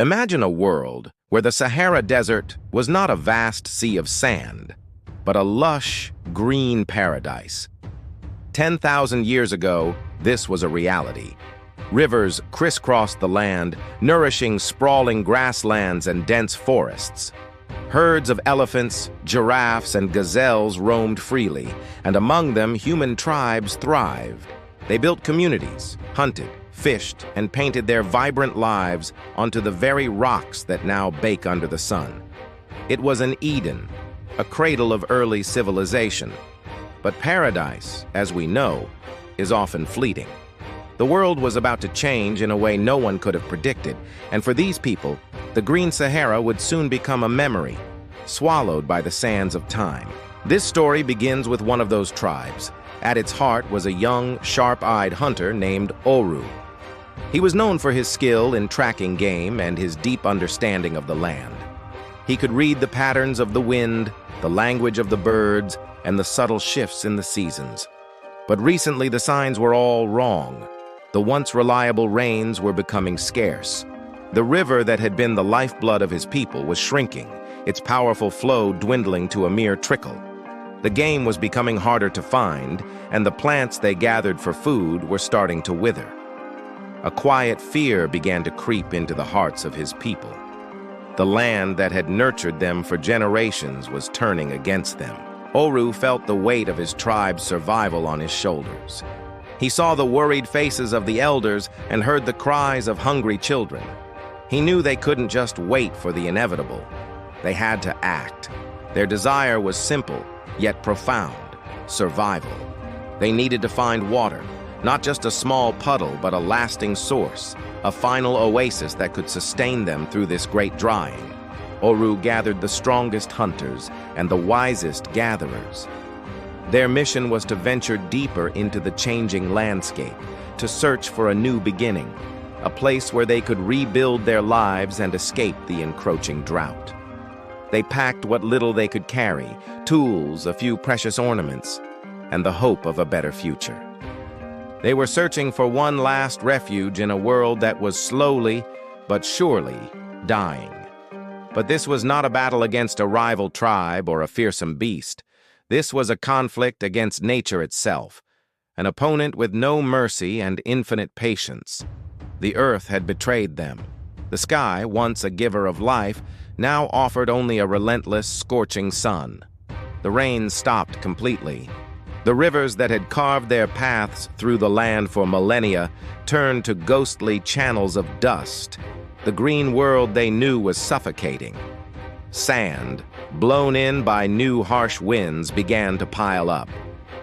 Imagine a world where the Sahara Desert was not a vast sea of sand, but a lush, green paradise. 10,000 years ago, this was a reality. Rivers crisscrossed the land, nourishing sprawling grasslands and dense forests. Herds of elephants, giraffes, and gazelles roamed freely, and among them human tribes thrived. They built communities, hunted, fished, and painted their vibrant lives onto the very rocks that now bake under the sun. It was an Eden, a cradle of early civilization. But paradise, as we know, is often fleeting. The world was about to change in a way no one could have predicted, and for these people, the Green Sahara would soon become a memory, swallowed by the sands of time. This story begins with one of those tribes. At its heart was a young, sharp-eyed hunter named Oru. He was known for his skill in tracking game and his deep understanding of the land. He could read the patterns of the wind, the language of the birds, and the subtle shifts in the seasons. But recently the signs were all wrong. The once reliable rains were becoming scarce. The river that had been the lifeblood of his people was shrinking, its powerful flow dwindling to a mere trickle. The game was becoming harder to find, and the plants they gathered for food were starting to wither. A quiet fear began to creep into the hearts of his people. The land that had nurtured them for generations was turning against them. Oru felt the weight of his tribe's survival on his shoulders. He saw the worried faces of the elders and heard the cries of hungry children. He knew they couldn't just wait for the inevitable. They had to act. Their desire was simple, yet profound: survival. They needed to find water, not just a small puddle, but a lasting source, a final oasis that could sustain them through this great drying. Oru gathered the strongest hunters and the wisest gatherers. Their mission was to venture deeper into the changing landscape, to search for a new beginning, a place where they could rebuild their lives and escape the encroaching drought. They packed what little they could carry: tools, a few precious ornaments, and the hope of a better future. They were searching for one last refuge in a world that was slowly, but surely, dying. But this was not a battle against a rival tribe or a fearsome beast. This was a conflict against nature itself, an opponent with no mercy and infinite patience. The earth had betrayed them. The sky, once a giver of life, now offered only a relentless, scorching sun. The rain stopped completely. The rivers that had carved their paths through the land for millennia turned to ghostly channels of dust. The green world they knew was suffocating. Sand, blown in by new harsh winds, began to pile up.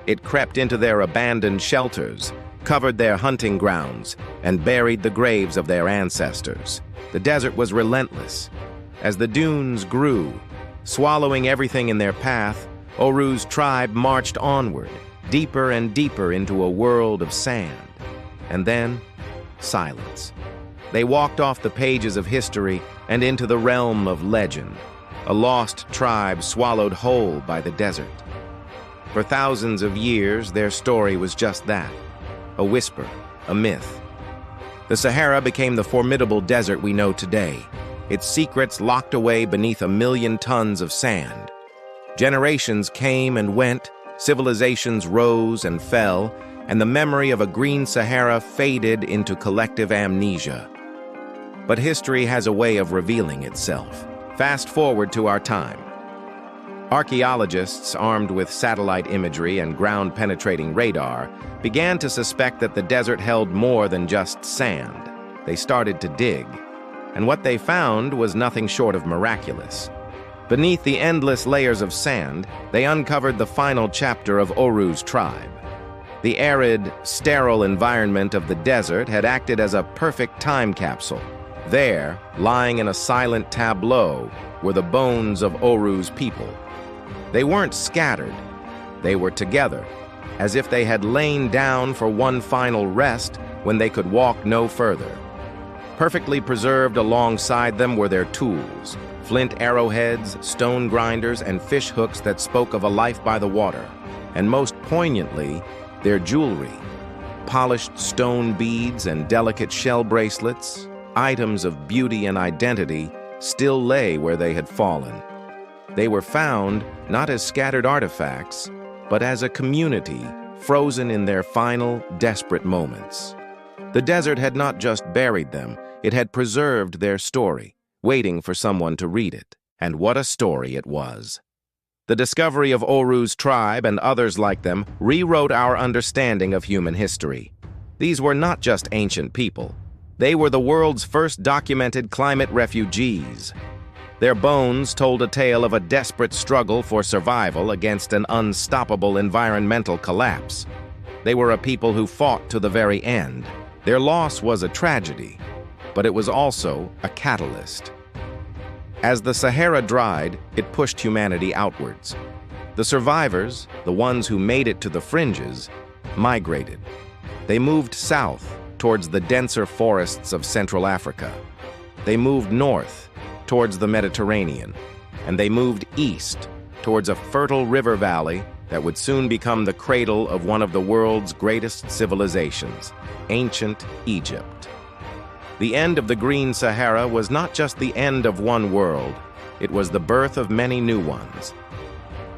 It crept into their abandoned shelters, covered their hunting grounds, and buried the graves of their ancestors. The desert was relentless. As the dunes grew, swallowing everything in their path, Oru's tribe marched onward, deeper and deeper into a world of sand. And then, silence. They walked off the pages of history and into the realm of legend, a lost tribe swallowed whole by the desert. For thousands of years, their story was just that: a whisper, a myth. The Sahara became the formidable desert we know today, its secrets locked away beneath 1,000,000 tons of sand. Generations came and went, civilizations rose and fell, and the memory of a green Sahara faded into collective amnesia. But history has a way of revealing itself. Fast forward to our time. Archaeologists, armed with satellite imagery and ground-penetrating radar, began to suspect that the desert held more than just sand. They started to dig, and what they found was nothing short of miraculous. Beneath the endless layers of sand, they uncovered the final chapter of Oru's tribe. The arid, sterile environment of the desert had acted as a perfect time capsule. There, lying in a silent tableau, were the bones of Oru's people. They weren't scattered. They were together, as if they had lain down for one final rest when they could walk no further. Perfectly preserved alongside them were their tools: flint arrowheads, stone grinders, and fish hooks that spoke of a life by the water. And most poignantly, their jewelry: polished stone beads and delicate shell bracelets, items of beauty and identity still lay where they had fallen. They were found not as scattered artifacts, but as a community frozen in their final, desperate moments. The desert had not just buried them, it had preserved their story, waiting for someone to read it. And what a story it was. The discovery of Oru's tribe and others like them rewrote our understanding of human history. These were not just ancient people. They were the world's first documented climate refugees. Their bones told a tale of a desperate struggle for survival against an unstoppable environmental collapse. They were a people who fought to the very end. Their loss was a tragedy, but it was also a catalyst. As the Sahara dried, it pushed humanity outwards. The survivors, the ones who made it to the fringes, migrated. They moved south towards the denser forests of Central Africa. They moved north towards the Mediterranean, and they moved east towards a fertile river valley that would soon become the cradle of one of the world's greatest civilizations, ancient Egypt. The end of the Green Sahara was not just the end of one world, it was the birth of many new ones.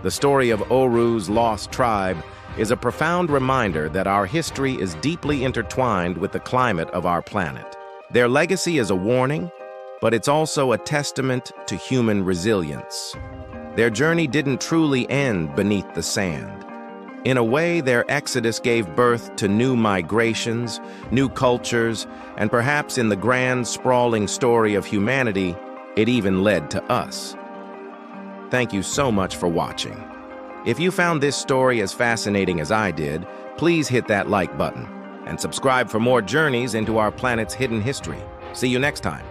The story of Oru's lost tribe is a profound reminder that our history is deeply intertwined with the climate of our planet. Their legacy is a warning, but it's also a testament to human resilience. Their journey didn't truly end beneath the sand. In a way, their exodus gave birth to new migrations, new cultures, and perhaps in the grand, sprawling story of humanity, it even led to us. Thank you so much for watching. If you found this story as fascinating as I did, please hit that like button and subscribe for more journeys into our planet's hidden history. See you next time.